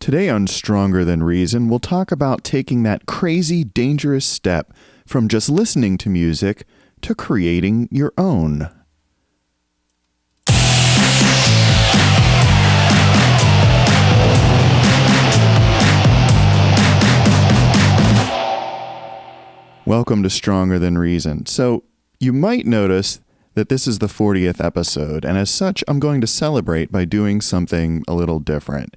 Today on Stronger Than Reason, we'll talk about taking that crazy, dangerous step from just listening to music to creating your own. Welcome to Stronger Than Reason. So, you might notice that this is the 40th episode, and as such, I'm going to celebrate by doing something a little different.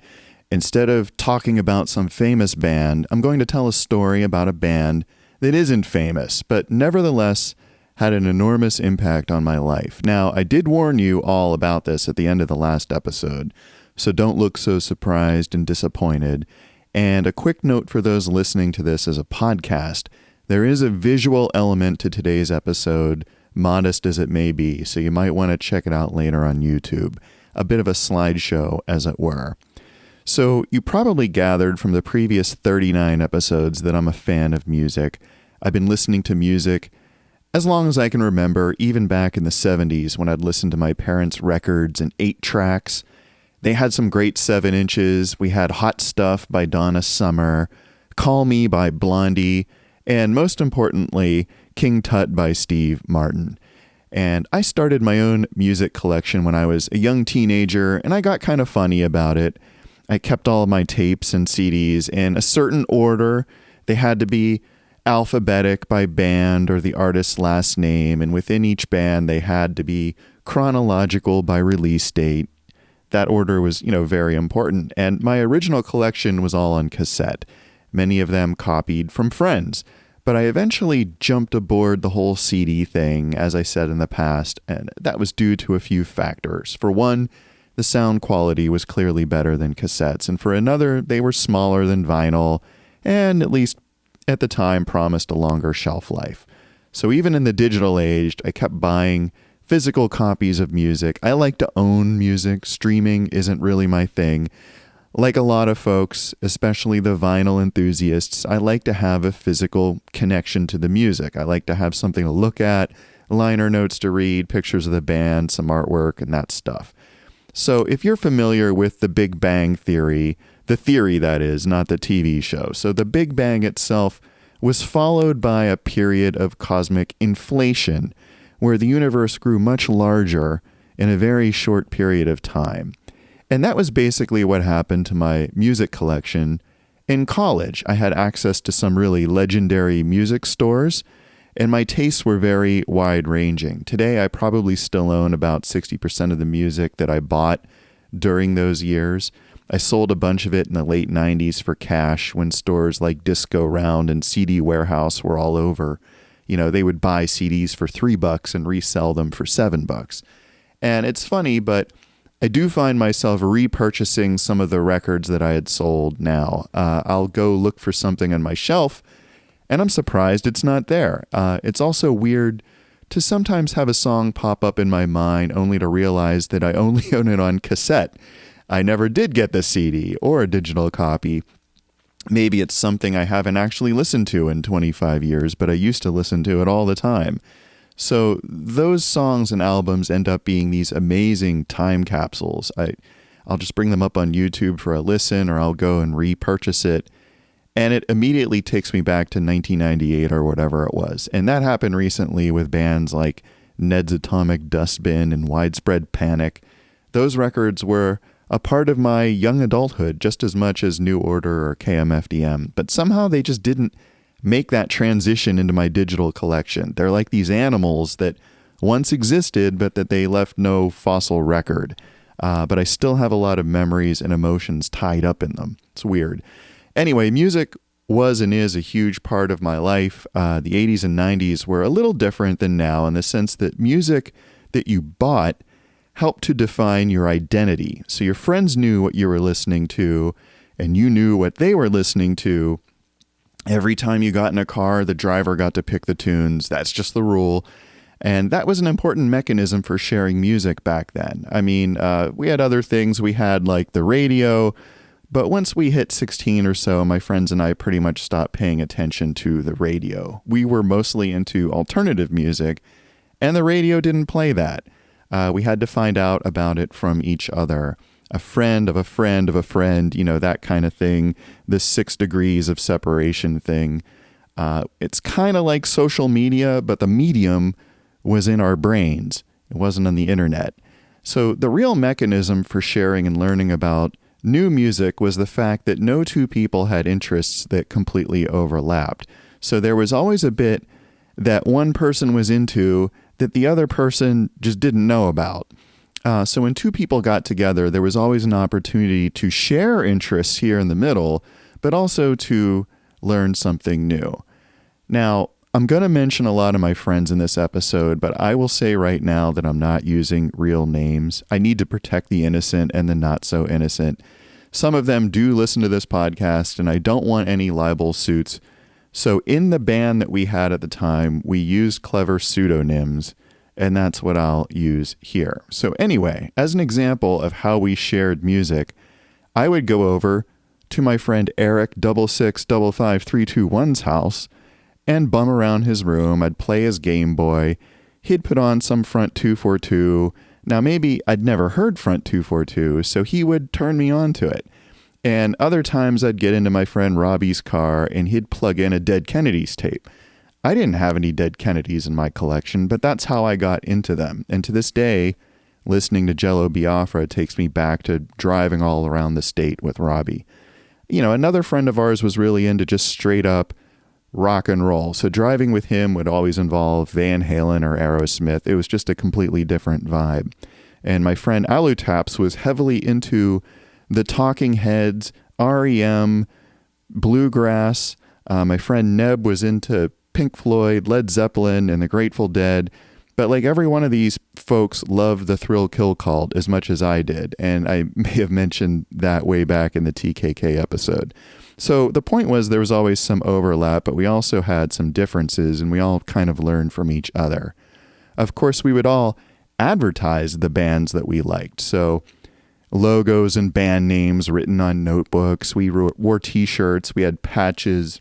Instead of talking about some famous band, I'm going to tell a story about a band that isn't famous, but nevertheless had an enormous impact on my life. Now, I did warn you all about this at the end of the last episode, so don't look so surprised and disappointed. And a quick note for those listening to this as a podcast, there is a visual element to today's episode, modest as it may be, so you might want to check it out later on YouTube. A bit of a slideshow, as it were. So you probably gathered from the previous 39 episodes that I'm a fan of music. I've been listening to music as long as I can remember, even back in the 70s when I'd listen to my parents' records and 8-tracks. They had some great 7-inches. We had Hot Stuff by Donna Summer, Call Me by Blondie, and most importantly, King Tut by Steve Martin. And I started my own music collection when I was a young teenager, and I got kind of funny about it. I kept all of my tapes and CDs in a certain order. They had to be alphabetic by band or the artist's last name, and within each band they had to be chronological by release date. That order was, very important. And my original collection was all on cassette, many of them copied from friends. But I eventually jumped aboard the whole CD thing, as I said in the past, and that was due to a few factors. For one, the sound quality was clearly better than cassettes, and for another, they were smaller than vinyl, and at least at the time promised a longer shelf life. So even in the digital age, I kept buying physical copies of music. I like to own music. Streaming isn't really my thing. Like a lot of folks, especially the vinyl enthusiasts, I like to have a physical connection to the music. I like to have something to look at, liner notes to read, pictures of the band, some artwork, and that stuff. So if you're familiar with the Big Bang Theory, the theory that is, not the TV show. So the Big Bang itself was followed by a period of cosmic inflation, where the universe grew much larger in a very short period of time. And that was basically what happened to my music collection in college. I had access to some really legendary music stores, and my tastes were very wide-ranging. Today, I probably still own about 60% of the music that I bought during those years. I sold a bunch of it in the late 90s for cash when stores like Disco Round and CD Warehouse were all over. They would buy CDs for $3 and resell them for $7. And it's funny, but I do find myself repurchasing some of the records that I had sold now. I'll go look for something on my shelf, and I'm surprised it's not there. It's also weird to sometimes have a song pop up in my mind only to realize that I only own it on cassette. I never did get the CD or a digital copy. Maybe it's something I haven't actually listened to in 25 years, but I used to listen to it all the time. So those songs and albums end up being these amazing time capsules. I'll just bring them up on YouTube for a listen, or I'll go and repurchase it. And it immediately takes me back to 1998 or whatever it was. And that happened recently with bands like Ned's Atomic Dustbin and Widespread Panic. Those records were a part of my young adulthood just as much as New Order or KMFDM. But somehow they just didn't make that transition into my digital collection. They're like these animals that once existed, but that they left no fossil record. But I still have a lot of memories and emotions tied up in them. It's weird. Anyway, music was and is a huge part of my life. The 80s and 90s were a little different than now in the sense that music that you bought helped to define your identity. So your friends knew what you were listening to, and you knew what they were listening to. Every time you got in a car, the driver got to pick the tunes. That's just the rule. And that was an important mechanism for sharing music back then. I mean, we had other things. We had like the radio. But once we hit 16 or so, my friends and I pretty much stopped paying attention to the radio. We were mostly into alternative music, and the radio didn't play that. We had to find out about it from each other. a friend of a friend of a friend, that kind of thing, the 6 degrees of separation thing. It's kind of like social media, but the medium was in our brains. It wasn't on the internet. So the real mechanism for sharing and learning about new music was the fact that no two people had interests that completely overlapped. So there was always a bit that one person was into that the other person just didn't know about. So when two people got together, there was always an opportunity to share interests here in the middle, but also to learn something new. Now, I'm going to mention a lot of my friends in this episode, but I will say right now that I'm not using real names. I need to protect the innocent and the not so innocent. Some of them do listen to this podcast, and I don't want any libel suits. So in the band that we had at the time, we used clever pseudonyms, and that's what I'll use here. So anyway, as an example of how we shared music, I would go over to my friend Eric 6655321's house and bum around his room. I'd play his Game Boy. He'd put on some Front 242. Now, maybe I'd never heard Front 242, so he would turn me on to it. And other times I'd get into my friend Robby's car and he'd plug in a Dead Kennedys tape. I didn't have any Dead Kennedys in my collection, but that's how I got into them. And to this day, listening to Jello Biafra takes me back to driving all around the state with Robby. Another friend of ours was really into just straight up rock and roll. So driving with him would always involve Van Halen or Aerosmith. It was just a completely different vibe. And my friend Alutaps was heavily into the Talking Heads, REM, bluegrass. My friend Neb was into Pink Floyd, Led Zeppelin, and the Grateful Dead. But like every one of these folks loved the Thrill Kill Cult as much as I did. And I may have mentioned that way back in the TKK episode. So the point was there was always some overlap, but we also had some differences, and we all kind of learned from each other. Of course, we would all advertise the bands that we liked. So logos and band names written on notebooks. We wore t-shirts. We had patches.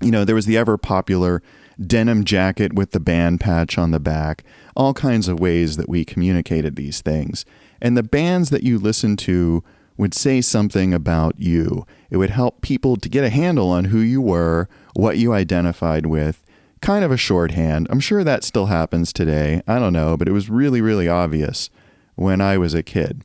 There was the ever popular denim jacket with the band patch on the back. All kinds of ways that we communicated these things. And the bands that you listened to would say something about you. It would help people to get a handle on who you were, what you identified with, kind of a shorthand. I'm sure that still happens today. I don't know, but it was really, really obvious when I was a kid.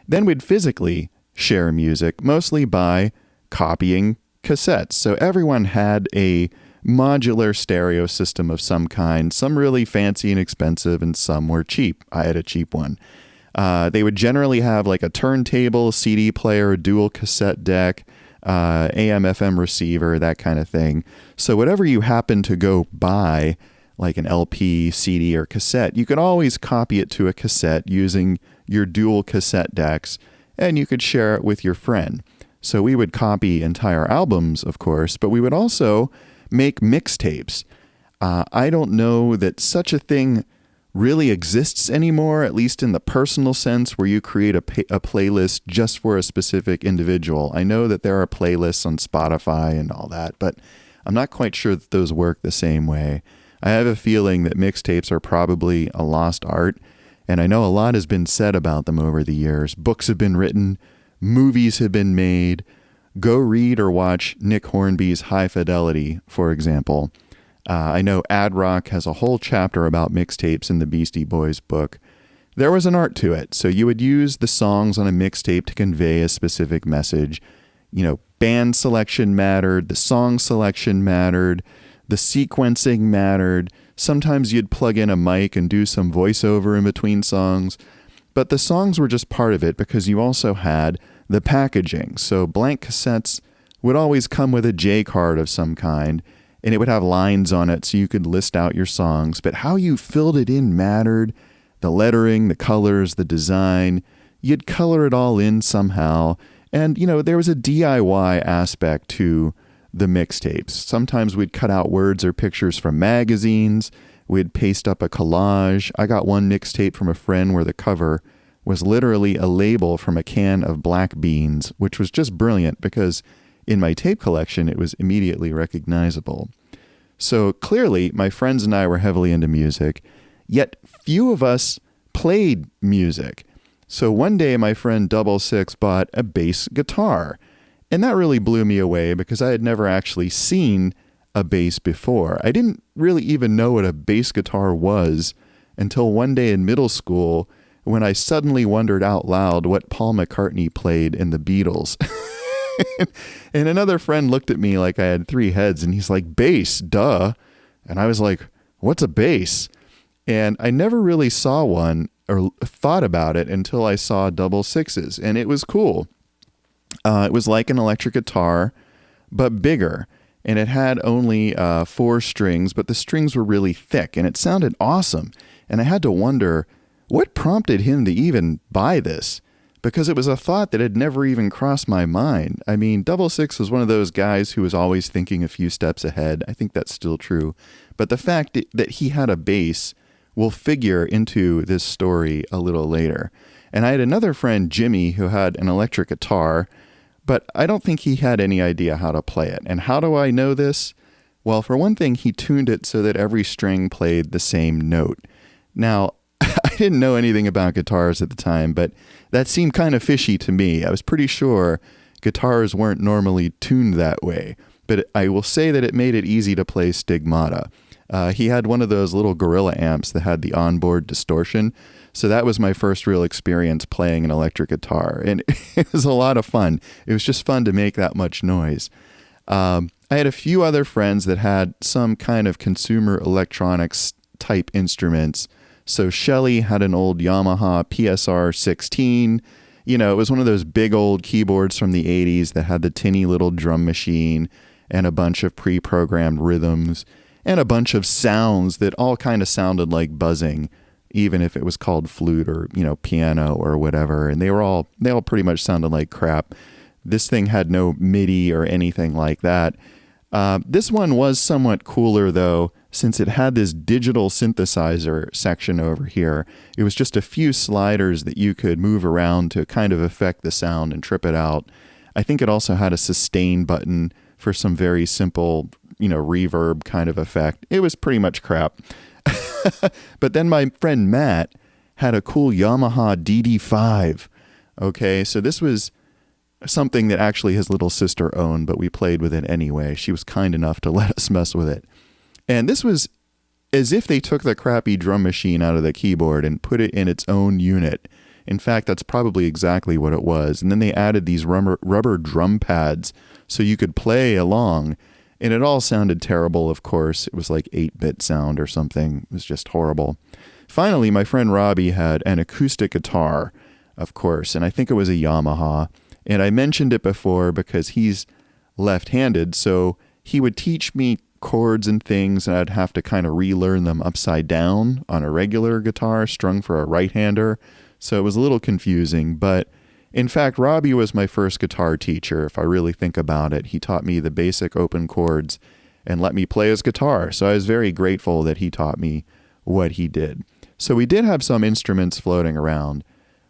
Then we'd physically share music, mostly by copying cassettes. So everyone had a modular stereo system of some kind, some really fancy and expensive, and some were cheap. I had a cheap one. They would generally have like a turntable, CD player, a dual cassette deck, AM/FM receiver, that kind of thing. So whatever you happen to go buy, like an LP, CD, or cassette, you could always copy it to a cassette using your dual cassette decks, and you could share it with your friend. So we would copy entire albums, of course, but we would also make mixtapes. I don't know that such a thing really exists anymore, at least in the personal sense, where you create a playlist just for a specific individual. I know that there are playlists on Spotify and all that, but I'm not quite sure that those work the same way. I have a feeling that mixtapes are probably a lost art, and I know a lot has been said about them over the years. Books have been written, movies have been made. Go read or watch Nick Hornby's High Fidelity, for example. I know Ad Rock has a whole chapter about mixtapes in the Beastie Boys book. There was an art to it, so you would use the songs on a mixtape to convey a specific message. Band selection mattered, the song selection mattered, the sequencing mattered. Sometimes you'd plug in a mic and do some voiceover in between songs, but the songs were just part of it because you also had the packaging. So blank cassettes would always come with a J card of some kind, and it would have lines on it so you could list out your songs. But how you filled it in mattered. The lettering, the colors, the design. You'd color it all in somehow. And, there was a DIY aspect to the mixtapes. Sometimes we'd cut out words or pictures from magazines. We'd paste up a collage. I got one mixtape from a friend where the cover was literally a label from a can of black beans, which was just brilliant because in my tape collection, it was immediately recognizable. So clearly, my friends and I were heavily into music, yet few of us played music. So one day my friend Double Six bought a bass guitar. And that really blew me away because I had never actually seen a bass before. I didn't really even know what a bass guitar was until one day in middle school when I suddenly wondered out loud what Paul McCartney played in the Beatles. And another friend looked at me like I had three heads and he's like, bass, duh. And I was like, what's a bass? And I never really saw one or thought about it until I saw Double Sixes, and it was cool. It was like an electric guitar, but bigger, and it had only 4 strings, but the strings were really thick, and it sounded awesome. And I had to wonder, what prompted him to even buy this? Because it was a thought that had never even crossed my mind. I mean, Double Six was one of those guys who was always thinking a few steps ahead. I think that's still true. But the fact that he had a bass will figure into this story a little later. And I had another friend, Jimmy, who had an electric guitar, but I don't think he had any idea how to play it. And how do I know this? Well, for one thing, he tuned it so that every string played the same note. Now, I didn't know anything about guitars at the time, but that seemed kind of fishy to me. I was pretty sure guitars weren't normally tuned that way, but I will say that it made it easy to play Stigmata. He had one of those little Gorilla amps that had the onboard distortion, so that was my first real experience playing an electric guitar, and it was a lot of fun. It was just fun to make that much noise. I had a few other friends that had some kind of consumer electronics type instruments. So Shelly had an old Yamaha PSR 16. You know, it was one of those big old keyboards from the 80s that had the tinny little drum machine and a bunch of pre-programmed rhythms and a bunch of sounds that all kind of sounded like buzzing, even if it was called flute or, you know, piano or whatever. And they all pretty much sounded like crap. This thing had no MIDI or anything like that. This one was somewhat cooler, though, since it had this digital synthesizer section over here. It was just a few sliders that you could move around to kind of affect the sound and trip it out. I think it also had a sustain button for some very simple, you know, reverb kind of effect. It was pretty much crap. But then my friend Matt had a cool Yamaha DD5. Okay, so this was something that actually his little sister owned, but we played with it anyway. She was kind enough to let us mess with it. And this was as if they took the crappy drum machine out of the keyboard and put it in its own unit. In fact, that's probably exactly what it was. And then they added these rubber drum pads so you could play along. And it all sounded terrible, of course. It was like 8-bit sound or something. It was just horrible. Finally, my friend Robby had an acoustic guitar, of course, and I think it was a Yamaha. And I mentioned it before because he's left-handed, so he would teach me chords and things, and I'd have to kind of relearn them upside down on a regular guitar strung for a right-hander. So it was a little confusing, but in fact, Robby was my first guitar teacher, if I really think about it. He taught me the basic open chords and let me play his guitar, so I was very grateful that he taught me what he did. So we did have some instruments floating around,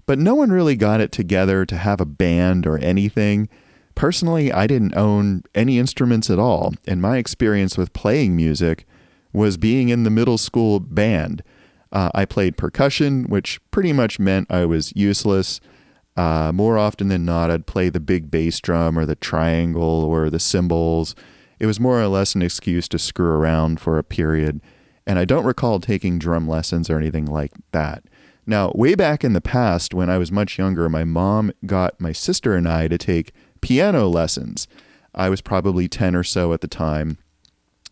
but no one really got it together to have a band or anything. Personally, I didn't own any instruments at all, and my experience with playing music was being in the middle school band. I played percussion, which pretty much meant I was useless. More often than not, I'd play the big bass drum or the triangle or the cymbals. It was more or less an excuse to screw around for a period, and I don't recall taking drum lessons or anything like that. Now, way back in the past, when I was much younger, my mom got my sister and I to take piano lessons. I was probably 10 or so at the time.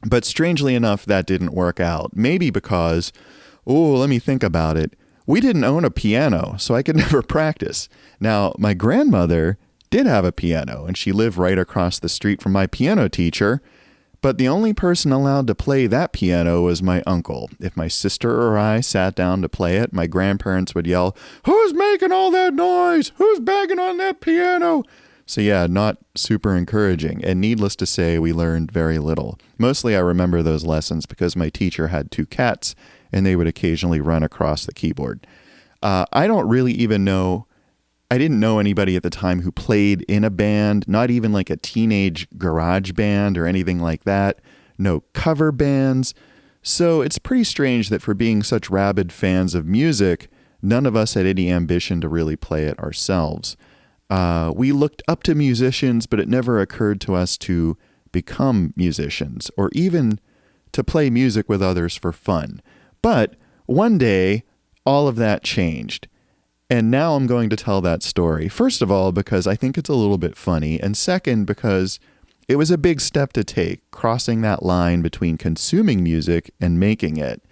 But strangely enough, that didn't work out. Maybe because, let me think about it. We didn't own a piano, so I could never practice. Now, my grandmother did have a piano, and she lived right across the street from my piano teacher. But the only person allowed to play that piano was my uncle. If my sister or I sat down to play it, my grandparents would yell, "Who's making all that noise? Who's banging on that piano?" So yeah, not super encouraging. And needless to say, we learned very little. Mostly I remember those lessons because my teacher had 2 cats, and they would occasionally run across the keyboard. I don't really even know. I didn't know anybody at the time who played in a band, not even like a teenage garage band or anything like that. No cover bands. So it's pretty strange that for being such rabid fans of music, none of us had any ambition to really play it ourselves. We looked up to musicians, but it never occurred to us to become musicians or even to play music with others for fun. But one day, all of that changed. And now I'm going to tell that story. First of all, because I think it's a little bit funny. And second, because it was a big step to take, crossing that line between consuming music and making it.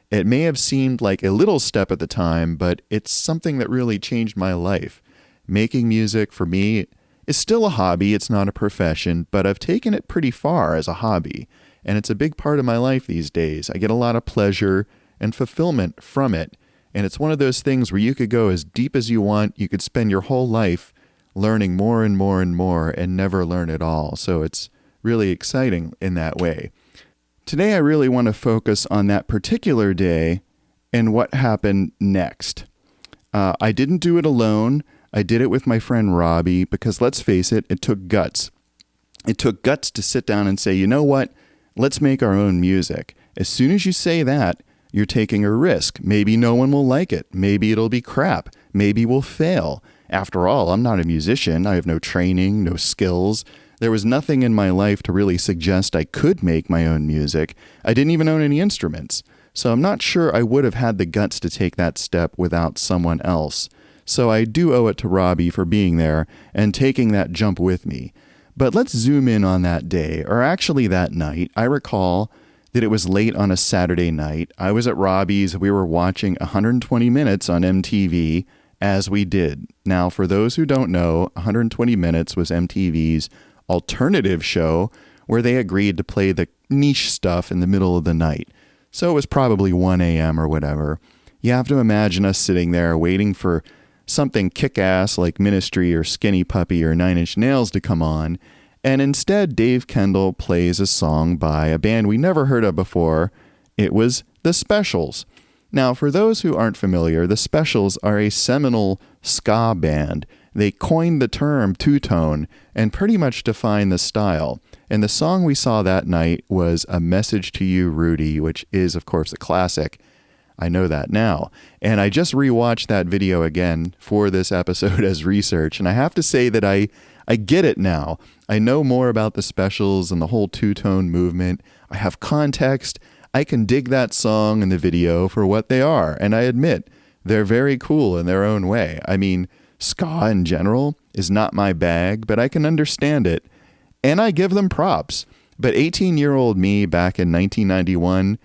It may have seemed like a little step at the time, but it's something that really changed my life. Making music, for me, is still a hobby. It's not a profession, but I've taken it pretty far as a hobby. And it's a big part of my life these days. I get a lot of pleasure and fulfillment from it. And it's one of those things where you could go as deep as you want. You could spend your whole life learning more and more and more and never learn it all. So it's really exciting in that way. Today, I really want to focus on that particular day and what happened next. I didn't do it alone. I did it with my friend Robby because, let's face it, it took guts. It took guts to sit down and say, you know what? Let's make our own music. As soon as you say that, you're taking a risk. Maybe no one will like it. Maybe it'll be crap. Maybe we'll fail. After all, I'm not a musician. I have no training, no skills. There was nothing in my life to really suggest I could make my own music. I didn't even own any instruments. So I'm not sure I would have had the guts to take that step without someone else. So I do owe it to Robby for being there and taking that jump with me. But let's zoom in on that day, or actually that night. I recall that it was late on a Saturday night. I was at Robby's. We were watching 120 Minutes on MTV, as we did. Now, for those who don't know, 120 Minutes was MTV's alternative show where they agreed to play the niche stuff in the middle of the night. So it was probably 1 a.m. or whatever. You have to imagine us sitting there waiting for something kick-ass like Ministry or Skinny Puppy or Nine Inch Nails to come on. And instead, Dave Kendall plays a song by a band we never heard of before. It was The Specials. Now, for those who aren't familiar, The Specials are a seminal ska band. They coined the term two-tone and pretty much defined the style. And the song we saw that night was A Message to You, Rudy, which is, of course, a classic. I know that now. And I just rewatched that video again for this episode as research. And I have to say that I get it now. I know more about The Specials and the whole two-tone movement. I have context. I can dig that song and the video for what they are. And I admit, they're very cool in their own way. I mean, ska in general is not my bag, but I can understand it. And I give them props. But 18-year-old me back in 1991,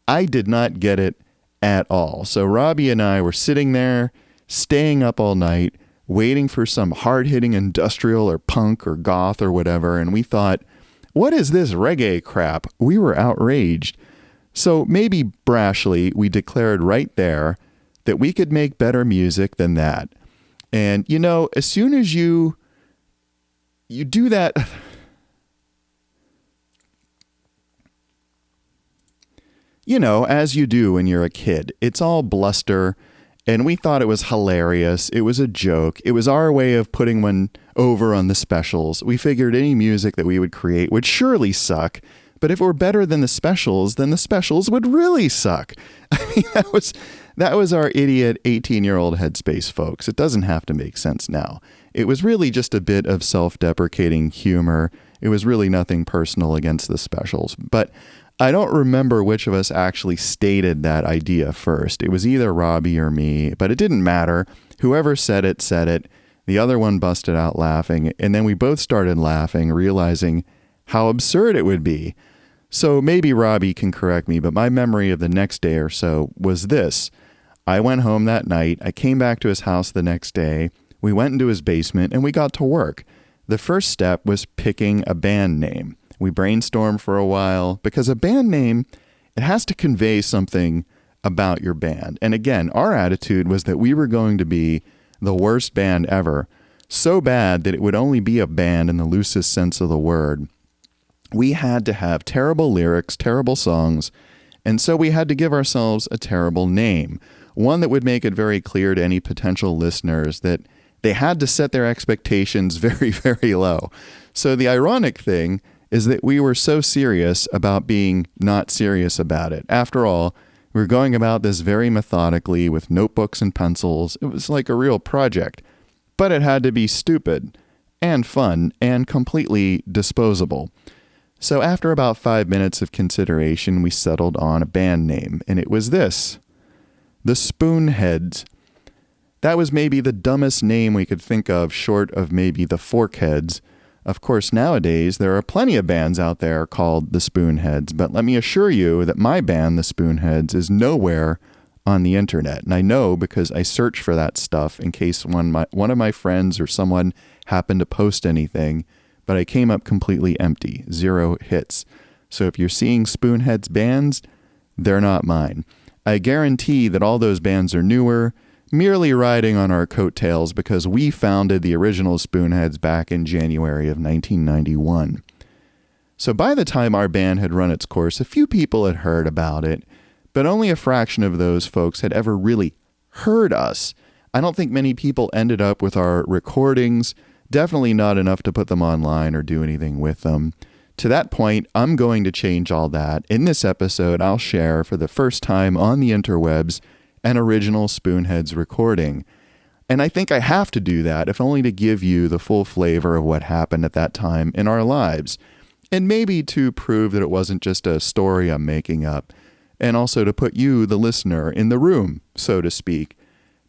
I did not get it at all. So Robby and I were sitting there, staying up all night, waiting for some hard-hitting industrial or punk or goth or whatever. And we thought, what is this reggae crap? We were outraged. So maybe brashly, we declared right there that we could make better music than that. And, you know, as soon as you do that, you know, as you do when you're a kid, it's all bluster. And we thought it was hilarious. It was a joke. It was our way of putting one over on The Specials. We figured any music that we would create would surely suck. But if it were better than The Specials, then The Specials would really suck. I mean, that was our idiot 18-year-old headspace, folks. It doesn't have to make sense now. It was really just a bit of self-deprecating humor. It was really nothing personal against The Specials. But I don't remember which of us actually stated that idea first. It was either Robby or me, but it didn't matter. Whoever said it, said it. The other one busted out laughing, and then we both started laughing, realizing how absurd it would be. So maybe Robby can correct me, but my memory of the next day or so was this. I went home that night. I came back to his house the next day. We went into his basement, and we got to work. The first step was picking a band name. We brainstormed for a while because a band name, it has to convey something about your band. And again, our attitude was that we were going to be the worst band ever, so bad that it would only be a band in the loosest sense of the word. We had to have terrible lyrics, terrible songs, and so we had to give ourselves a terrible name, one that would make it very clear to any potential listeners that they had to set their expectations very, very low. So the ironic thing is that we were so serious about being not serious about it. After all, We were going about this very methodically with notebooks and pencils. It was like a real project, but it had to be stupid and fun and completely disposable. So after about 5 minutes of consideration, we settled on a band name, and it was this, the Spoonheads. That was maybe the dumbest name we could think of, short of maybe the Forkheads. Of course, nowadays, there are plenty of bands out there called the Spoonheads, but let me assure you that my band, the Spoonheads, is nowhere on the internet. And I know because I search for that stuff in case one of my friends or someone happened to post anything, but I came up completely empty, 0 hits. So if you're seeing Spoonheads bands, they're not mine. I guarantee that all those bands are newer, merely riding on our coattails because we founded the original Spoonheads back in January of 1991. So by the time our band had run its course, a few people had heard about it, but only a fraction of those folks had ever really heard us. I don't think many people ended up with our recordings, definitely not enough to put them online or do anything with them. To that point, I'm going to change all that. In this episode, I'll share for the first time on the interwebs an original Spoonheads recording. And I think I have to do that, if only to give you the full flavor of what happened at that time in our lives. And maybe to prove that it wasn't just a story I'm making up. And also to put you, the listener, in the room, so to speak.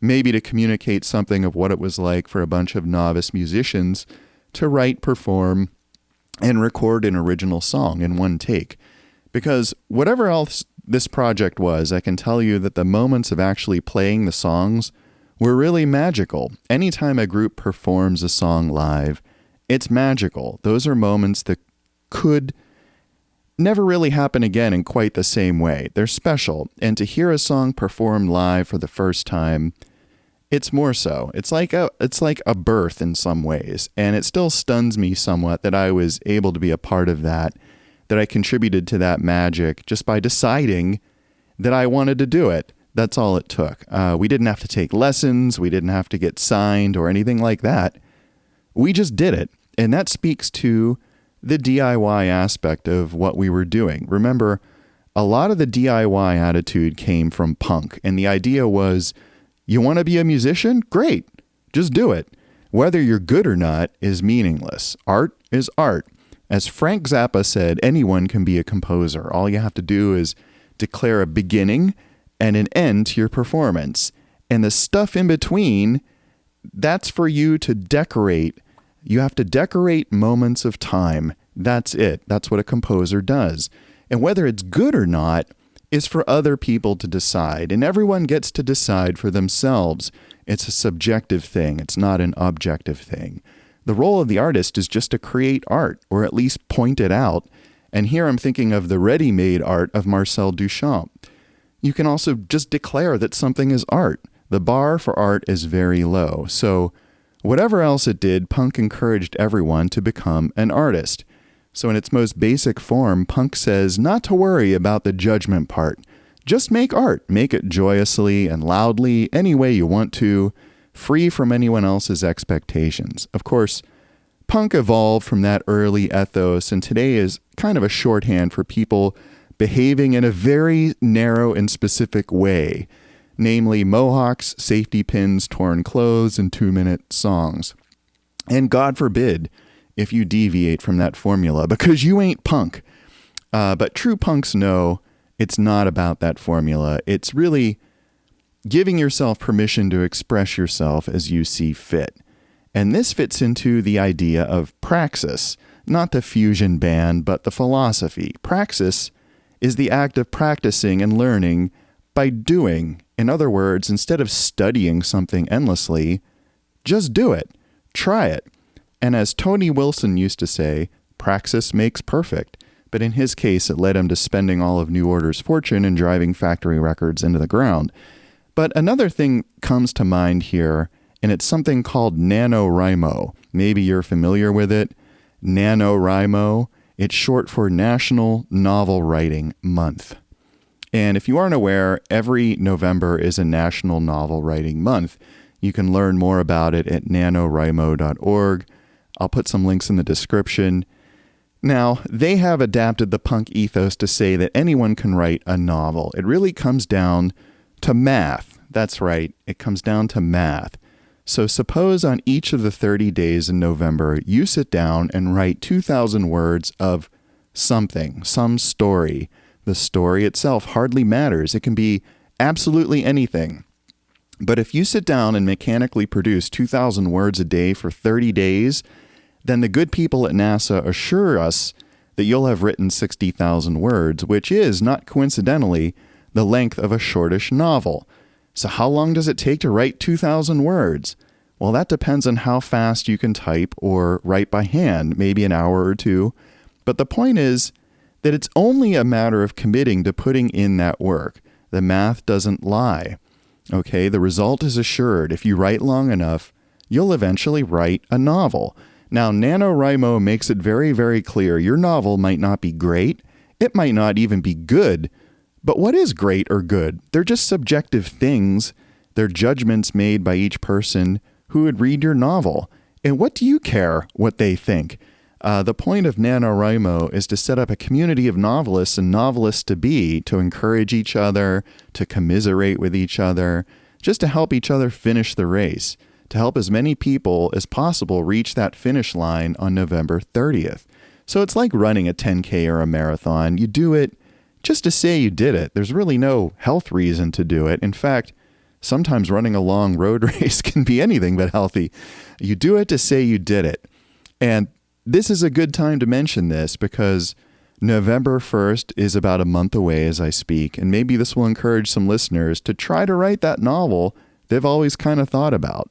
Maybe to communicate something of what it was like for a bunch of novice musicians to write, perform, and record an original song in one take. Because whatever else this project was, I can tell you that the moments of actually playing the songs were really magical. Anytime a group performs a song live, it's magical. Those are moments that could never really happen again in quite the same way. They're special, and to hear a song performed live for the first time, it's more so. It's like a birth in some ways, and it still stuns me somewhat that I was able to be a part of that I contributed to that magic just by deciding that I wanted to do it. That's all it took. We didn't have to take lessons. We didn't have to get signed or anything like that. We just did it. And that speaks to the DIY aspect of what we were doing. Remember, a lot of the DIY attitude came from punk. And the idea was, you want to be a musician? Great. Just do it. Whether you're good or not is meaningless. Art is art. As Frank Zappa said, anyone can be a composer. All you have to do is declare a beginning and an end to your performance. And the stuff in between, that's for you to decorate. You have to decorate moments of time. That's it. That's what a composer does. And whether it's good or not is for other people to decide. And everyone gets to decide for themselves. It's a subjective thing. It's not an objective thing. The role of the artist is just to create art, or at least point it out. And here I'm thinking of the ready-made art of Marcel Duchamp. You can also just declare that something is art. The bar for art is very low. So whatever else it did, punk encouraged everyone to become an artist. So in its most basic form, punk says not to worry about the judgment part. Just make art. Make it joyously and loudly, any way you want to, free from anyone else's expectations. Of course, punk evolved from that early ethos, and today is kind of a shorthand for people behaving in a very narrow and specific way, namely mohawks, safety pins, torn clothes, and 2-minute songs. And God forbid if you deviate from that formula, because you ain't punk. But true punks know it's not about that formula. It's really giving yourself permission to express yourself as you see fit. And this fits into the idea of praxis, not the fusion band, but the philosophy. Praxis is the act of practicing and learning by doing. In other words, instead of studying something endlessly, just do it. Try it. And as Tony Wilson used to say, praxis makes perfect. But in his case, it led him to spending all of New Order's fortune and driving factory records into the ground. But another thing comes to mind here, and it's something called NaNoWriMo. Maybe you're familiar with it. NaNoWriMo. It's short for National Novel Writing Month. And if you aren't aware, every November is a National Novel Writing Month. You can learn more about it at nanowrimo.org. I'll put some links in the description. Now, they have adapted the punk ethos to say that anyone can write a novel. It really comes down to math. That's right, it comes down to math. So suppose on each of the 30 days in November, you sit down and write 2,000 words of something, some story. The story itself hardly matters. It can be absolutely anything. But if you sit down and mechanically produce 2,000 words a day for 30 days, then the good people at NASA assure us that you'll have written 60,000 words, which is, not coincidentally, the length of a shortish novel. So how long does it take to write 2,000 words? Well, that depends on how fast you can type or write by hand, maybe an hour or two. But the point is that it's only a matter of committing to putting in that work. The math doesn't lie. Okay, the result is assured. If you write long enough, you'll eventually write a novel. Now, NaNoWriMo makes it very, very clear your novel might not be great. It might not even be good. But what is great or good? They're just subjective things. They're judgments made by each person who would read your novel. And what do you care what they think? The point of NaNoWriMo is to set up a community of novelists and novelists-to-be to encourage each other, to commiserate with each other, just to help each other finish the race, to help as many people as possible reach that finish line on November 30th. So it's like running a 10K or a marathon. You do it just to say you did it. There's really no health reason to do it. In fact, sometimes running a long road race can be anything but healthy. You do it to say you did it. And this is a good time to mention this because November 1st is about a month away as I speak, and maybe this will encourage some listeners to try to write that novel they've always kind of thought about.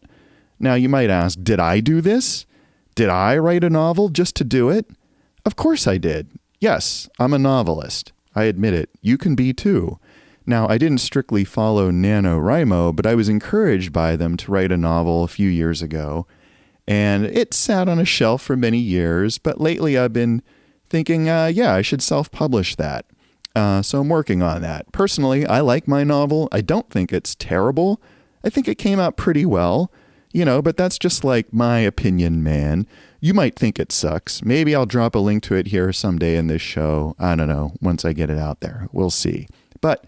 Now, you might ask, did I do this? Did I write a novel just to do it? Of course I did. Yes, I'm a novelist. I admit it. You can be too. Now, I didn't strictly follow NaNoWriMo, but I was encouraged by them to write a novel a few years ago. And it sat on a shelf for many years, but lately I've been thinking, I should self-publish that. So I'm working on that. Personally, I like my novel. I don't think it's terrible. I think it came out pretty well, but that's just like my opinion, man. You might think it sucks. Maybe I'll drop a link to it here someday in this show. I don't know, once I get it out there. We'll see. But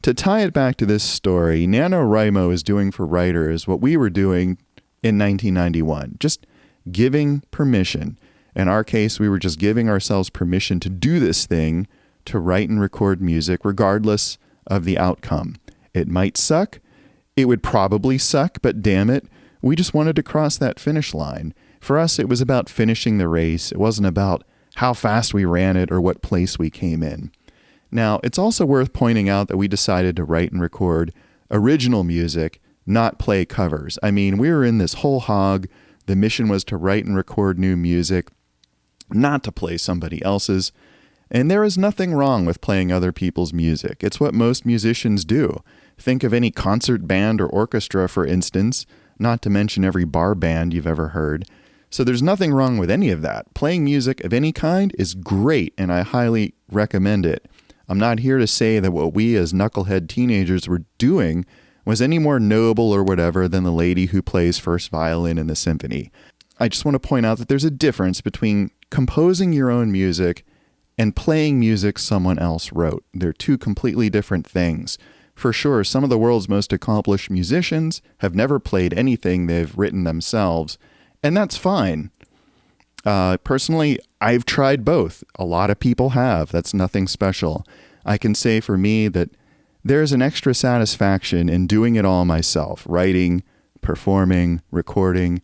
to tie it back to this story, NaNoWriMo is doing for writers what we were doing in 1991, just giving permission. In our case, we were just giving ourselves permission to do this thing, to write and record music, regardless of the outcome. It might suck. It would probably suck, but damn it, we just wanted to cross that finish line. For us, it was about finishing the race. It wasn't about how fast we ran it or what place we came in. Now, it's also worth pointing out that we decided to write and record original music, not play covers. I mean, we were in this whole hog. The mission was to write and record new music, not to play somebody else's. And there is nothing wrong with playing other people's music. It's what most musicians do. Think of any concert band or orchestra, for instance, not to mention every bar band you've ever heard. So there's nothing wrong with any of that. Playing music of any kind is great, and I highly recommend it. I'm not here to say that what we as knucklehead teenagers were doing was any more noble or whatever than the lady who plays first violin in the symphony. I just want to point out that there's a difference between composing your own music and playing music someone else wrote. They're two completely different things. For sure, some of the world's most accomplished musicians have never played anything they've written themselves, and that's fine. Personally, I've tried both. A lot of people have. That's nothing special. I can say for me that there's an extra satisfaction in doing it all myself, writing, performing, recording,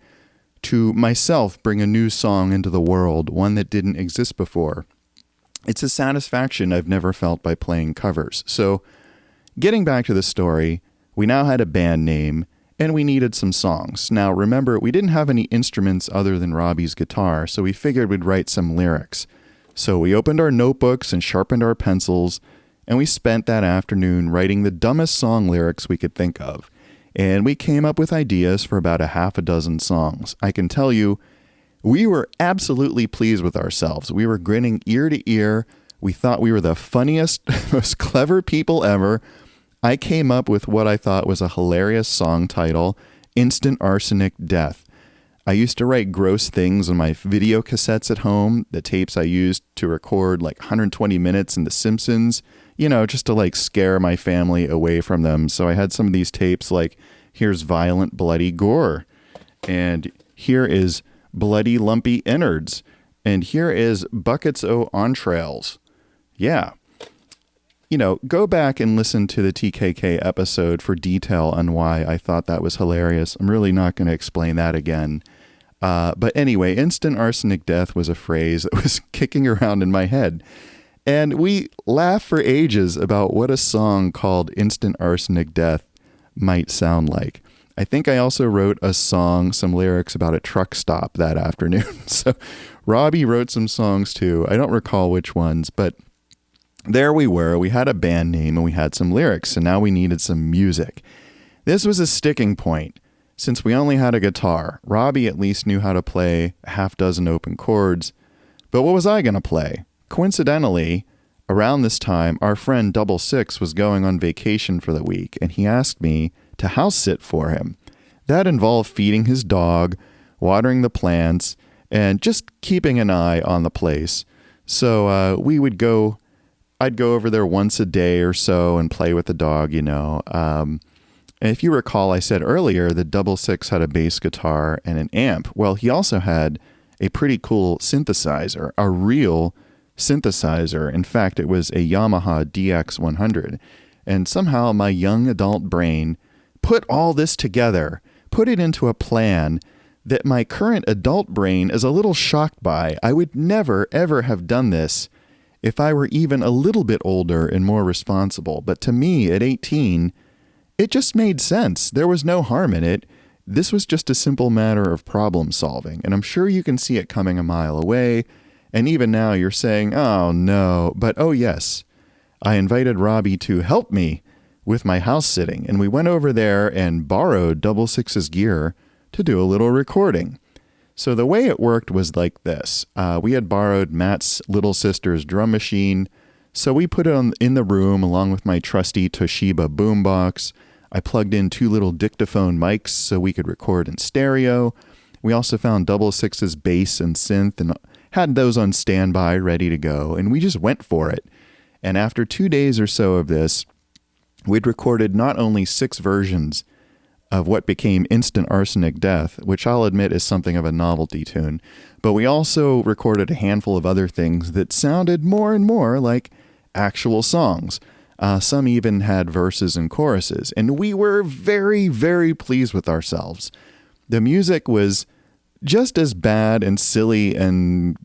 to myself bring a new song into the world, one that didn't exist before. It's a satisfaction I've never felt by playing covers. So, getting back to the story, we now had a band name, and we needed some songs. Now, remember, we didn't have any instruments other than Robby's guitar, so we figured we'd write some lyrics. So we opened our notebooks and sharpened our pencils, and we spent that afternoon writing the dumbest song lyrics we could think of. And we came up with ideas for about a half a dozen songs. I can tell you, we were absolutely pleased with ourselves. We were grinning ear to ear. We thought we were the funniest, most clever people ever. I came up with what I thought was a hilarious song title, Instant Arsenic Death. I used to write gross things on my video cassettes at home, the tapes I used to record like 120 minutes in The Simpsons, just to like scare my family away from them. So I had some of these tapes like, here's violent, bloody gore. And here is bloody, lumpy innards. And here is buckets o' entrails. Yeah. Go back and listen to the TKK episode for detail on why I thought that was hilarious. I'm really not going to explain that again. But anyway, instant arsenic death was a phrase that was kicking around in my head. And we laughed for ages about what a song called Instant Arsenic Death might sound like. I think I also wrote a song, some lyrics about a truck stop that afternoon. So Robby wrote some songs too. I don't recall which ones, but there we were. We had a band name and we had some lyrics, and now we needed some music. This was a sticking point. Since we only had a guitar, Robby at least knew how to play a half dozen open chords. But what was I going to play? Coincidentally, around this time, our friend Double Six was going on vacation for the week, and he asked me to house sit for him. That involved feeding his dog, watering the plants, and just keeping an eye on the place. So I'd go over there once a day or so and play with the dog, And if you recall, I said earlier that Double Six had a bass guitar and an amp. Well, he also had a pretty cool synthesizer, a real synthesizer. In fact, it was a Yamaha DX100. And somehow my young adult brain put all this together, put it into a plan that my current adult brain is a little shocked by. I would never, ever have done this if I were even a little bit older and more responsible. But to me, at 18, it just made sense. There was no harm in it. This was just a simple matter of problem solving. And I'm sure you can see it coming a mile away. And even now you're saying, oh no, but oh yes. I invited Robby to help me with my house sitting. And we went over there and borrowed Double Six's gear to do a little recording. So the way it worked was like this. We had borrowed Matt's little sister's drum machine, so we put it in the room along with my trusty Toshiba boombox. I plugged in 2 little dictaphone mics so we could record in stereo. We also found Double Six's bass and synth and had those on standby ready to go, and we just went for it. And after 2 days or so of this, we'd recorded not only 6 versions of what became Instant Arsenic Death, which I'll admit is something of a novelty tune, but we also recorded a handful of other things that sounded more and more like actual songs. Some even had verses and choruses, and we were very, very pleased with ourselves. The music was just as bad and silly and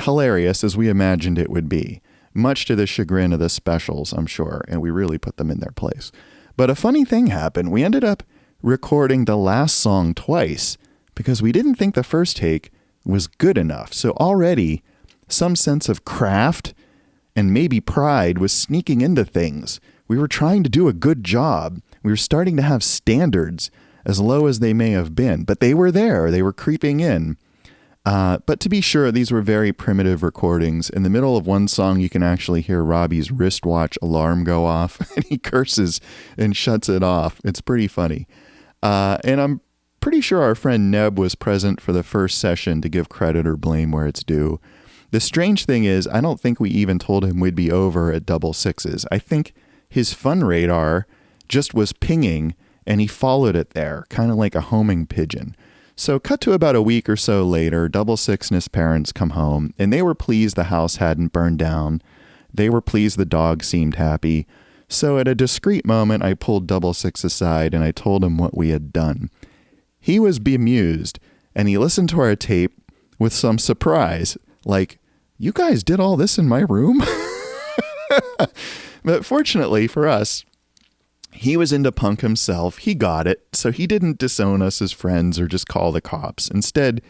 hilarious as we imagined it would be, much to the chagrin of the specials, I'm sure, and we really put them in their place. But a funny thing happened. We ended up recording the last song twice because we didn't think the first take was good enough. So already some sense of craft and maybe pride was sneaking into things. We were trying to do a good job. We were starting to have standards, as low as they may have been, but they were there. They were creeping in. But to be sure, these were very primitive recordings. In the middle of one song, you can actually hear Robby's wristwatch alarm go off, and he curses and shuts it off. It's pretty funny. And I'm pretty sure our friend Neb was present for the first session to give credit or blame where it's due. The strange thing is, I don't think we even told him we'd be over at Double Six's. I think his fun radar just was pinging, and he followed it there, kind of like a homing pigeon. So cut to about a week or so later, Double Six and his parents come home, and they were pleased the house hadn't burned down. They were pleased the dog seemed happy. So at a discreet moment, I pulled Double Six aside, and I told him what we had done. He was bemused, and he listened to our tape with some surprise, like, "You guys did all this in my room?" But fortunately for us, he was into punk himself. He got it, so he didn't disown us as friends or just call the cops. Instead,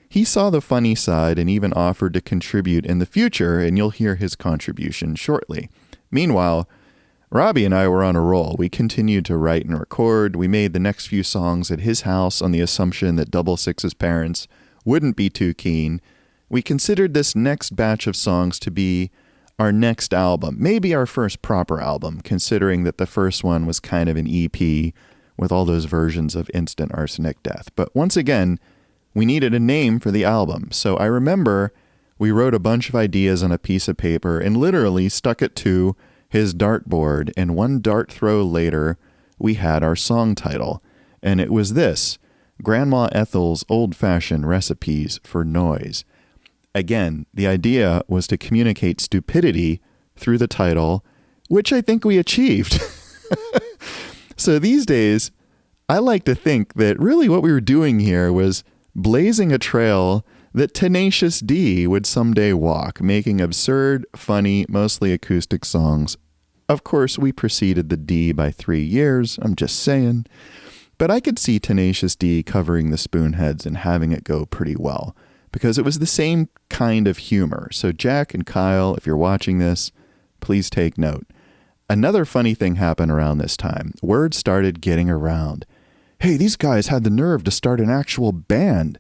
he saw the funny side and even offered to contribute in the future, and you'll hear his contribution shortly. Meanwhile, Robby and I were on a roll. We continued to write and record. We made the next few songs at his house on the assumption that Double Six's parents wouldn't be too keen. We considered this next batch of songs to be our next album, maybe our first proper album, considering that the first one was kind of an EP with all those versions of Instant Arsenic Death. But once again, we needed a name for the album. So I remember we wrote a bunch of ideas on a piece of paper and literally stuck it to his dartboard. And one dart throw later, we had our song title. And it was this: Grandma Ethel's Old-Fashioned Recipes for Noise. Again, the idea was to communicate stupidity through the title, which I think we achieved. So these days, I like to think that really what we were doing here was blazing a trail that Tenacious D would someday walk, making absurd, funny, mostly acoustic songs. Of course, we preceded the D by 3 years, I'm just saying. But I could see Tenacious D covering the Spoonheads and having it go pretty well, because it was the same kind of humor. So Jack and Kyle, if you're watching this, please take note. Another funny thing happened around this time. Word started getting around. Hey, these guys had the nerve to start an actual band.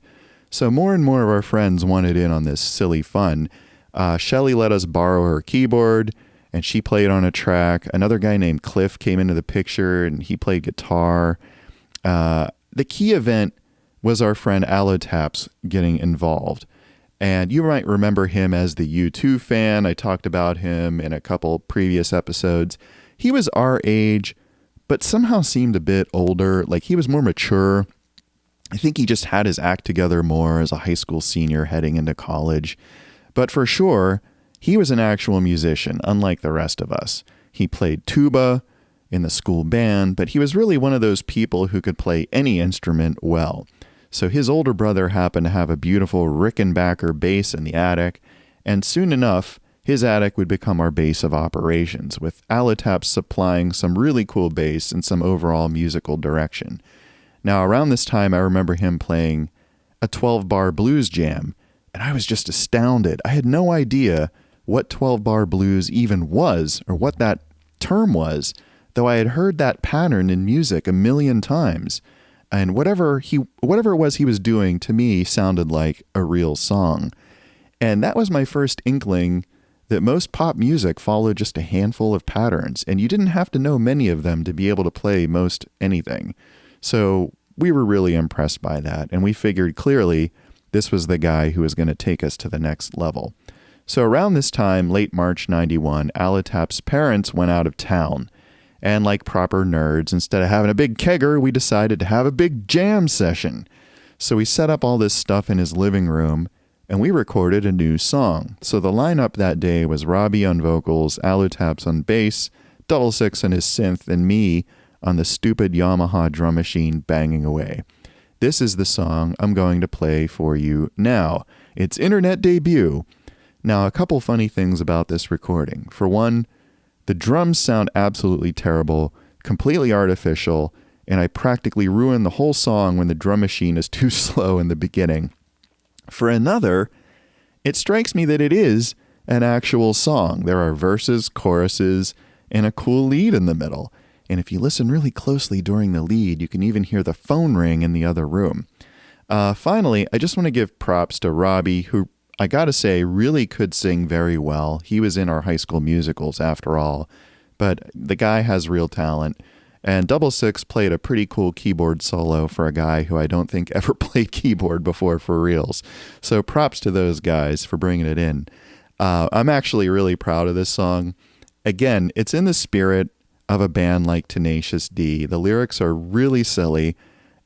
So more and more of our friends wanted in on this silly fun. Shelly let us borrow her keyboard, and she played on a track. Another guy named Cliff came into the picture, and he played guitar. The key event was our friend Alutaps getting involved. And you might remember him as the U2 fan. I talked about him in a couple previous episodes. He was our age, but somehow seemed a bit older. Like, he was more mature. I think he just had his act together more as a high school senior heading into college. But for sure, he was an actual musician, unlike the rest of us. He played tuba in the school band, but he was really one of those people who could play any instrument well. So his older brother happened to have a beautiful Rickenbacker bass in the attic, and soon enough, his attic would become our base of operations, with Alutaps supplying some really cool bass and some overall musical direction. Now, around this time, I remember him playing a 12-bar blues jam, and I was just astounded. I had no idea what 12-bar blues even was, or what that term was, though I had heard that pattern in music a million times. And whatever it was he was doing, to me, sounded like a real song. And that was my first inkling that most pop music followed just a handful of patterns, and you didn't have to know many of them to be able to play most anything. So we were really impressed by that, and we figured clearly this was the guy who was going to take us to the next level. So around this time, late March 91, Alutap's parents went out of town. And like proper nerds, instead of having a big kegger, we decided to have a big jam session. So we set up all this stuff in his living room, and we recorded a new song. So the lineup that day was Robby on vocals, Alutaps on bass, Double Six on his synth, and me on the stupid Yamaha drum machine banging away. This is the song I'm going to play for you now. Its internet debut. Now, a couple funny things about this recording. For one, the drums sound absolutely terrible, completely artificial, and I practically ruin the whole song when the drum machine is too slow in the beginning. For another, it strikes me that it is an actual song. There are verses, choruses, and a cool lead in the middle. And if you listen really closely during the lead, you can even hear the phone ring in the other room. Finally, I just want to give props to Robby, who I gotta say really could sing very well. He was in our high school musicals after all, but the guy has real talent. And Double Six played a pretty cool keyboard solo for a guy who I don't think ever played keyboard before for reals. So props to those guys for bringing it in. I'm actually really proud of this song. Again, it's in the spirit of a band like Tenacious D. The lyrics are really silly,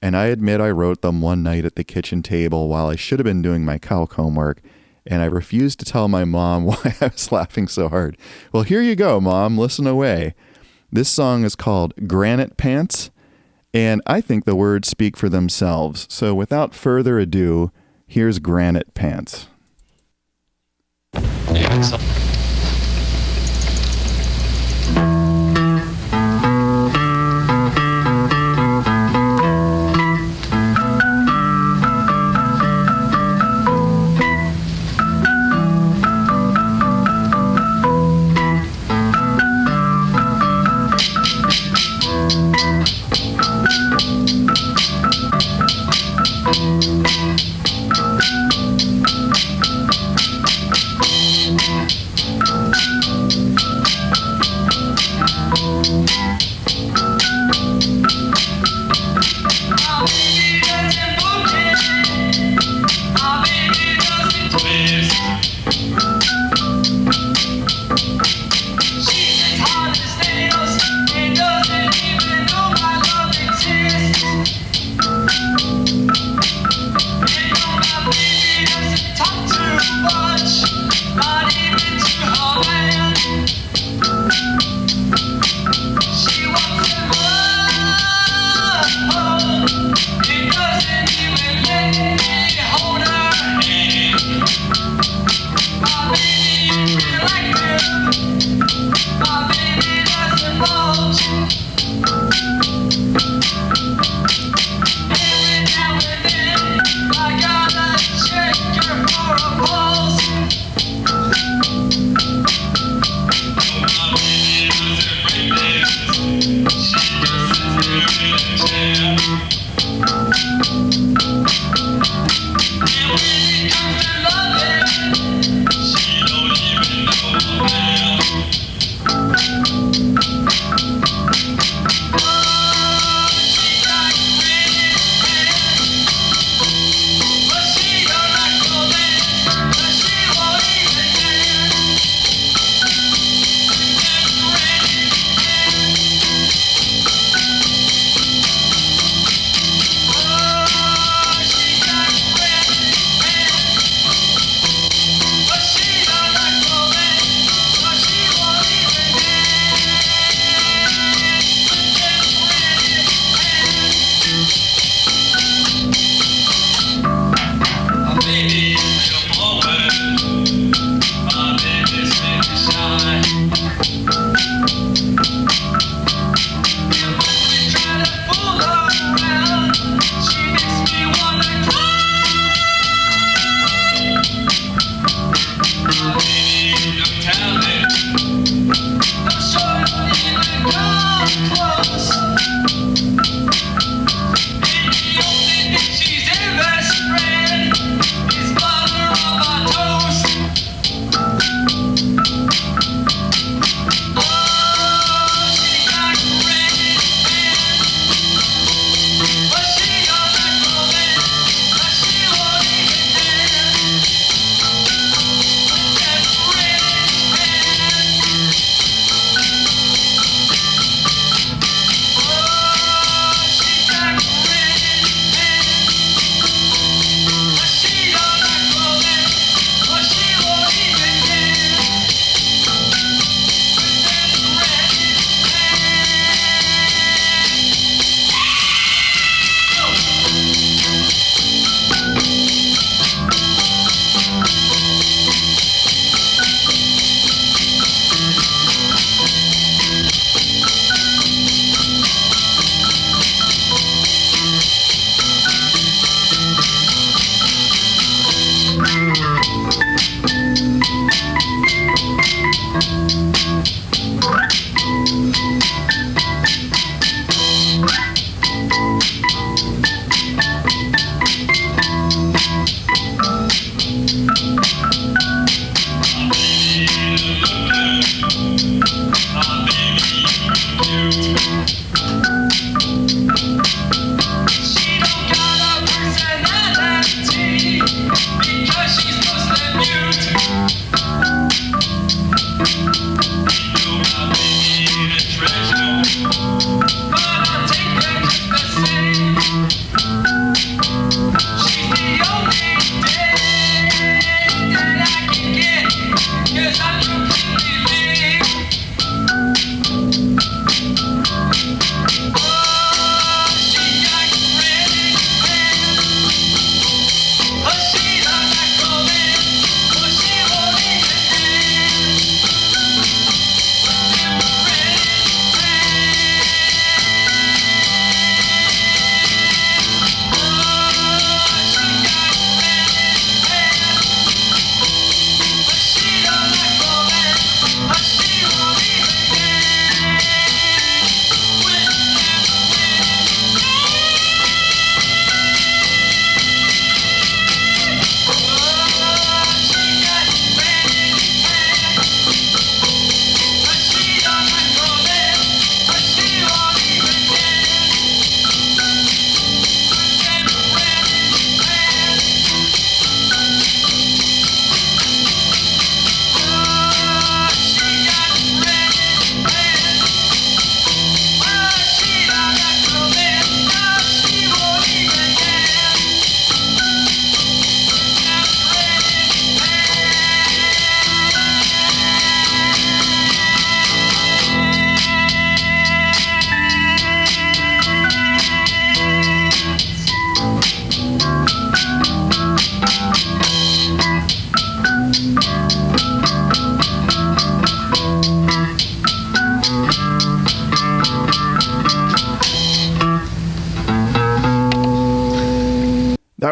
and I admit I wrote them one night at the kitchen table while I should have been doing my calc homework, and I refused to tell my mom why I was laughing so hard. Well, here you go, Mom. Listen away. This song is called Granite Pants, and I think the words speak for themselves. So without further ado, here's Granite Pants.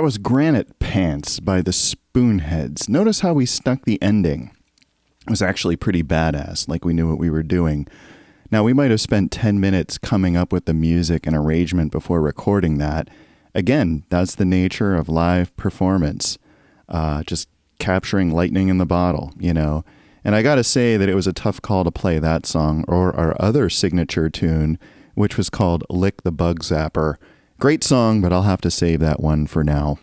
was Granite Pants by the Spoonheads. Notice how we stuck the ending. It was actually pretty badass, like we knew what we were doing. Now, we might have spent 10 minutes coming up with the music and arrangement before recording that. Again, that's the nature of live performance. Just capturing lightning in the bottle, you know. And I gotta say that it was a tough call to play that song or our other signature tune, which was called Lick the Bug Zapper. Great song, but I'll have to save that one for now.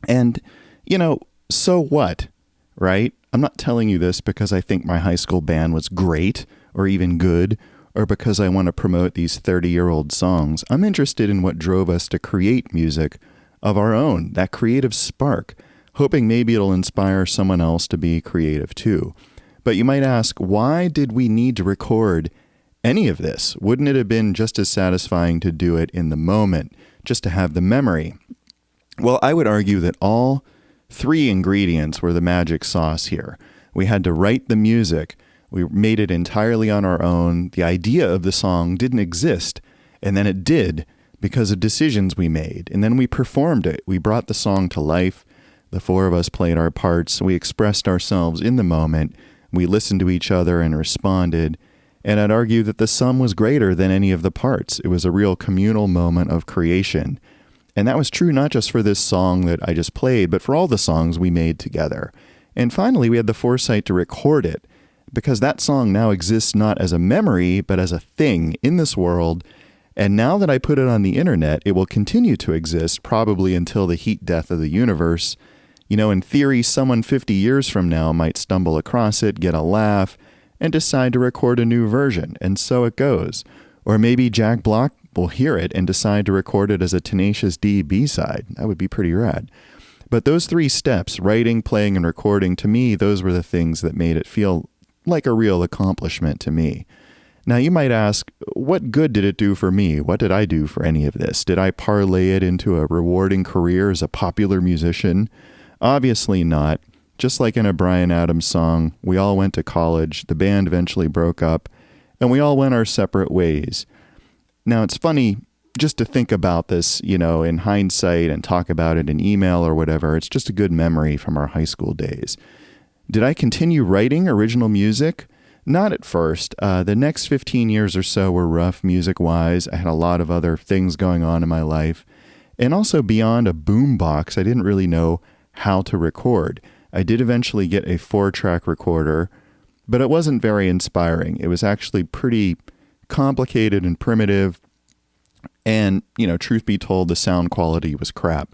And, you know, so what, right? I'm not telling you this because I think my high school band was great or even good, or because I want to promote these 30-year-old songs. I'm interested in what drove us to create music of our own, that creative spark, hoping maybe it'll inspire someone else to be creative too. But you might ask, why did we need to record any of this? Wouldn't it have been just as satisfying to do it in the moment, just to have the memory? Well, I would argue that all three ingredients were the magic sauce here. We had to write the music. We made it entirely on our own. The idea of the song didn't exist, and then it did because of decisions we made. And then we performed it. We brought the song to life. The four of us played our parts. We expressed ourselves in the moment. We listened to each other and responded. And I'd argue that the sum was greater than any of the parts. It was a real communal moment of creation. And that was true not just for this song that I just played, but for all the songs we made together. And finally, we had the foresight to record it, because that song now exists not as a memory, but as a thing in this world. And now that I put it on the internet, it will continue to exist probably until the heat death of the universe. You know, in theory, someone 50 years from now might stumble across it, get a laugh, and decide to record a new version, and so it goes. Or maybe Jack Block will hear it and decide to record it as a Tenacious D B-side. That would be pretty rad. But those three steps, writing, playing, and recording, to me, those were the things that made it feel like a real accomplishment to me. Now, you might ask, what good did it do for me? What did I do for any of this? Did I parlay it into a rewarding career as a popular musician? Obviously not. Just like in a Bryan Adams song, we all went to college, the band eventually broke up, and we all went our separate ways. Now, it's funny just to think about this, you know, in hindsight and talk about it in email or whatever. It's just a good memory from our high school days. Did I continue writing original music? Not at first. The next 15 years or so were rough music-wise. I had a lot of other things going on in my life. And also beyond a boombox, I didn't really know how to record. I did eventually get a 4-track recorder, but it wasn't very inspiring. It was actually pretty complicated and primitive. And, you know, truth be told, the sound quality was crap.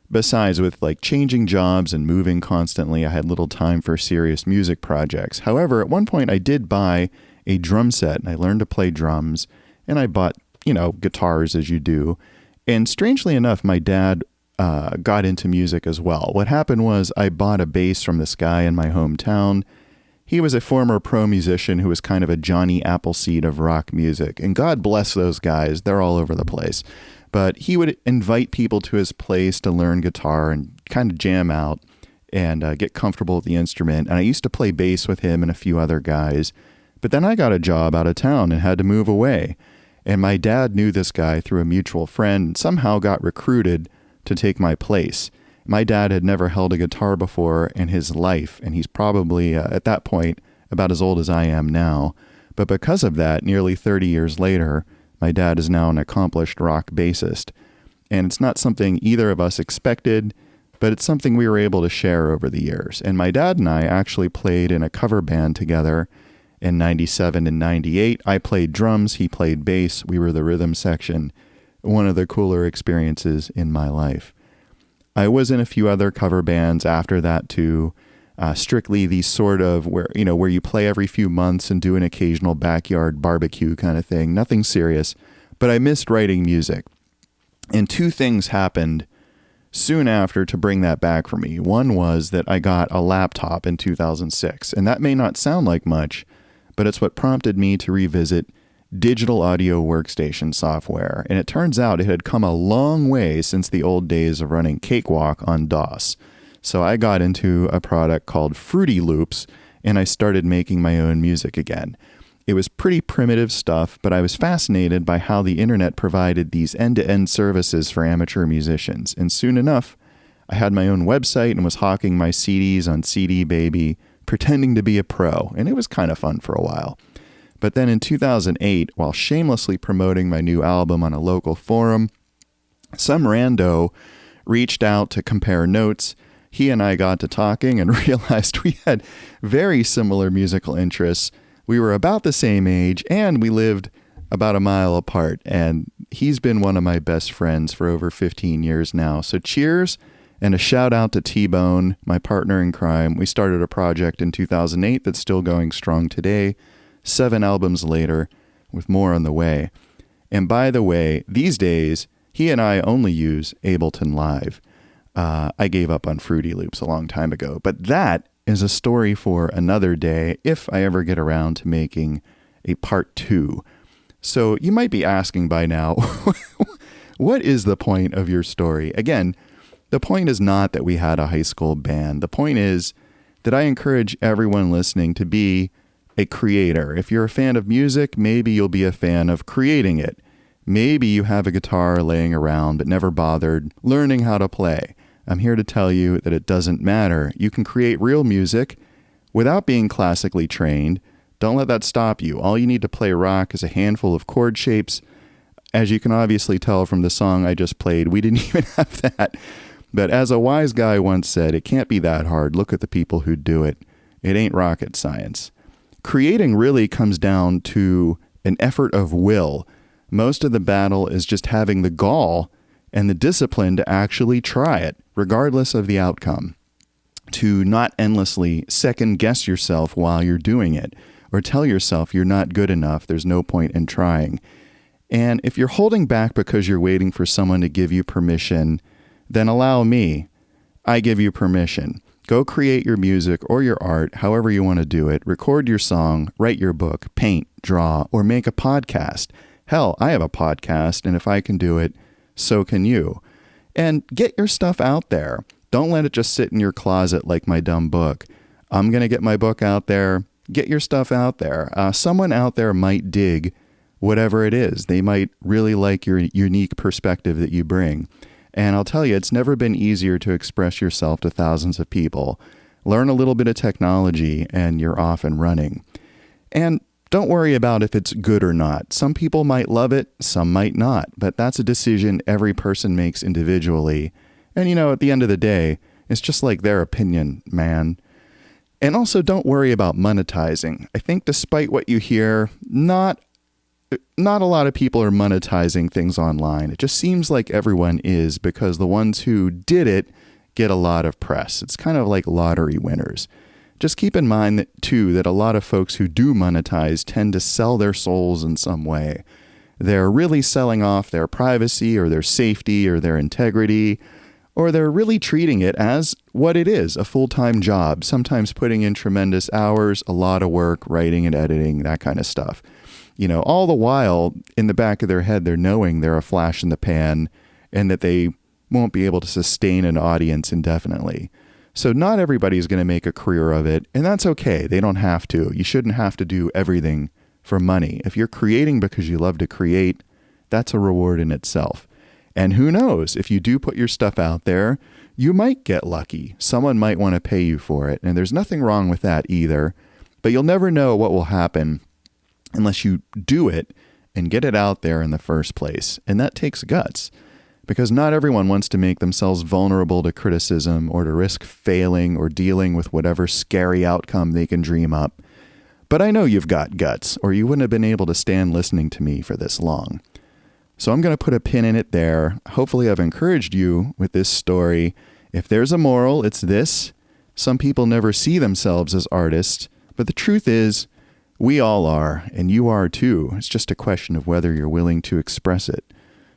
Besides, with like changing jobs and moving constantly, I had little time for serious music projects. However, at one point I did buy a drum set and I learned to play drums, and I bought, you know, guitars as you do. And strangely enough, my dad got into music as well. What happened was I bought a bass from this guy in my hometown. He was a former pro musician who was kind of a Johnny Appleseed of rock music. And God bless those guys. They're all over the place. But he would invite people to his place to learn guitar and kind of jam out and get comfortable with the instrument. And I used to play bass with him and a few other guys. But then I got a job out of town and had to move away. And my dad knew this guy through a mutual friend and somehow got recruited to take my place. My dad had never held a guitar before in his life, and he's probably, at that point, about as old as I am now. But because of that, nearly 30 years later, my dad is now an accomplished rock bassist. And it's not something either of us expected, but it's something we were able to share over the years. And my dad and I actually played in a cover band together in 97 and 98. I played drums, he played bass, we were the rhythm section. One of the cooler experiences in my life. I was in a few other cover bands after that too, strictly these sort of where you play every few months and do an occasional backyard barbecue kind of thing, nothing serious, but I missed writing music. And two things happened soon after to bring that back for me. One was that I got a laptop in 2006, and that may not sound like much, but it's what prompted me to revisit digital audio workstation software. And it turns out it had come a long way since the old days of running Cakewalk on DOS. So I got into a product called Fruity Loops, and I started making my own music again. It was pretty primitive stuff, but I was fascinated by how the internet provided these end-to-end services for amateur musicians. And soon enough, I had my own website and was hawking my CDs on CD Baby, pretending to be a pro, and it was kind of fun for a while. But then in 2008, while shamelessly promoting my new album on a local forum, some rando reached out to compare notes. He and I got to talking and realized we had very similar musical interests. We were about the same age, and we lived about a mile apart, and he's been one of my best friends for over 15 years now. So cheers, and a shout out to T-Bone, my partner in crime. We started a project in 2008 that's still going strong today, 7 albums later, with more on the way. And by the way, these days, he and I only use Ableton Live. I gave up on Fruity Loops a long time ago, but that is a story for another day if I ever get around to making a part 2. So you might be asking by now, what is the point of your story? Again, the point is not that we had a high school band. The point is that I encourage everyone listening to be a creator. If you're a fan of music, maybe you'll be a fan of creating it. Maybe you have a guitar laying around but never bothered learning how to play. I'm here to tell you that it doesn't matter. You can create real music without being classically trained. Don't let that stop you. All you need to play rock is a handful of chord shapes. As you can obviously tell from the song I just played, we didn't even have that. But as a wise guy once said, it can't be that hard. Look at the people who do it. It ain't rocket science. Creating really comes down to an effort of will. Most of the battle is just having the gall and the discipline to actually try it, regardless of the outcome. To not endlessly second guess yourself while you're doing it, or tell yourself you're not good enough, there's no point in trying. And if you're holding back because you're waiting for someone to give you permission, then allow me. I give you permission. Go create your music or your art, however you want to do it. Record your song, write your book, paint, draw, or make a podcast. Hell, I have a podcast, and if I can do it, so can you. And get your stuff out there. Don't let it just sit in your closet like my dumb book. I'm going to get my book out there. Get your stuff out there. Someone out there might dig whatever it is. They might really like your unique perspective that you bring. And I'll tell you, it's never been easier to express yourself to thousands of people. Learn a little bit of technology and you're off and running. And don't worry about if it's good or not. Some people might love it, some might not, but that's a decision every person makes individually. And at the end of the day, it's just like their opinion, man. And also don't worry about monetizing. I think despite what you hear, not a lot of people are monetizing things online. It just seems like everyone is because the ones who did it get a lot of press. It's kind of like lottery winners. Just keep in mind that, too, that a lot of folks who do monetize tend to sell their souls in some way. They're really selling off their privacy or their safety or their integrity, or they're really treating it as what it is, a full-time job, sometimes putting in tremendous hours, a lot of work, writing and editing, that kind of stuff. All the while, in the back of their head, they're knowing they're a flash in the pan and that they won't be able to sustain an audience indefinitely. So not everybody's going to make a career of it, and that's okay. They don't have to. You shouldn't have to do everything for money. If you're creating because you love to create, that's a reward in itself. And who knows, if you do put your stuff out there, you might get lucky. Someone might want to pay you for it, and there's nothing wrong with that either. But you'll never know what will happen unless you do it and get it out there in the first place. And that takes guts, because not everyone wants to make themselves vulnerable to criticism or to risk failing or dealing with whatever scary outcome they can dream up. But I know you've got guts, or you wouldn't have been able to stand listening to me for this long. So I'm going to put a pin in it there. Hopefully I've encouraged you with this story. If there's a moral, it's this. Some people never see themselves as artists, but the truth is, we all are, and you are too. It's just a question of whether you're willing to express it.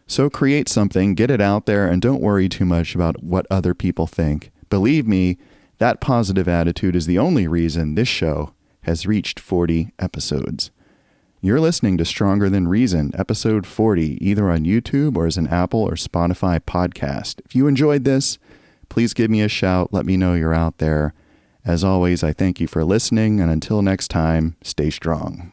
So create something, get it out there, and don't worry too much about what other people think. Believe me, that positive attitude is the only reason this show has reached 40 episodes. You're listening to Stronger Than Reason, episode 40, either on YouTube or as an Apple or Spotify podcast. If you enjoyed this, please give me a shout. Let me know you're out there. As always, I thank you for listening, and until next time, stay strong.